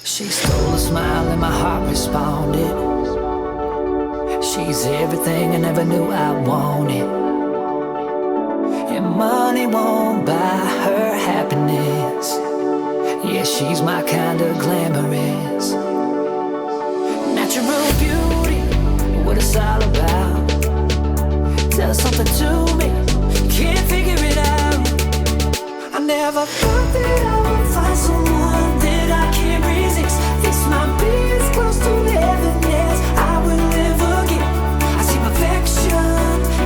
She stole a smile and my heart responded. She's everything I never knew I wanted. And money won't buy her happiness. Yeah, she's my kind of glamorous. Natural beauty, what it's all about. Tell something to me, can't figure it out. I never thought that I would find someone that I can't resist. This might be as close to heaven as I will ever get. I see perfection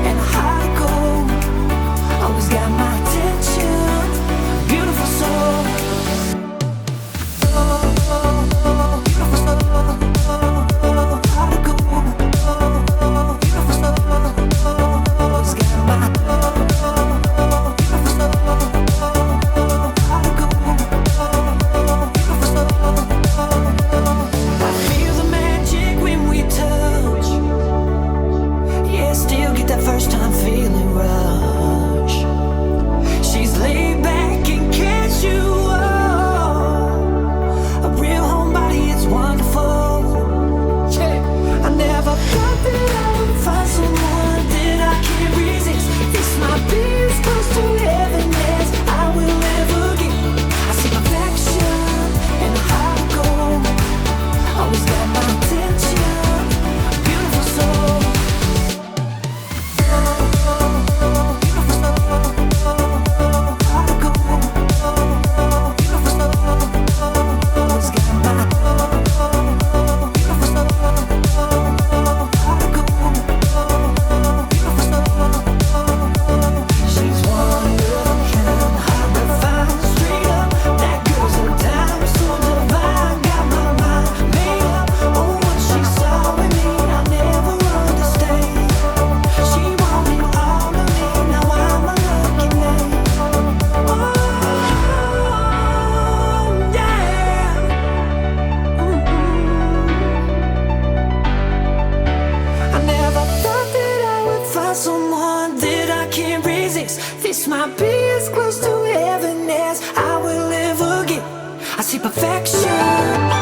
and a heart of gold. Always got my attention, beautiful soul. Beautiful soul, heart of gold. Beautiful soul, always got my beautiful soul. I feel the magic when we touch. Yeah, still get that first time feeling rush. She's laid back and casual, a real homebody, it's wonderful. I never thought that I would find someone that I can't resist. This might be as close to heaven as I will ever get. I see perfection and a heart of gold. Always got my attention, beautiful soul. Beautiful soul, heart of gold. Beautiful soul, always got my beautiful soul, heart of gold. Beautiful soul, she's one of a kind, hard to find, straight up. That girl's a dime, so divine. Got my mind made up on what she saw in me. I never understand. She wanted all of me, now I'm a lucky man. Oh yeah. I never thought that I would find someone that I can't resist. This might be as close to heaven as I will ever get. I see perfection.